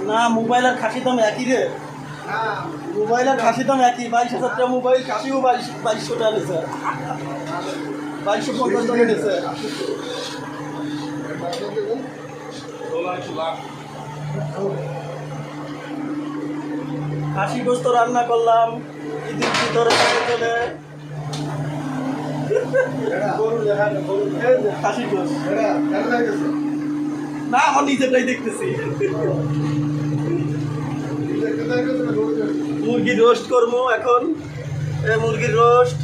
না মোবাইল আর খাসির দাম একই রে। মোবাইল আর খাসির দাম একই। 22,000 টাকা মোবাইল, খাসিও 2200 টাকা নিয়েছে, 2250 টাকা নিয়েছে। খাসি গোস্ত রান্না করলাম ঈদের ভিতরে চলে খাসি গোস্ত না, আমার নিজেরটাই দেখতেছি। মুরগির রোস্ট করবো এখন, মুরগির রোস্ট।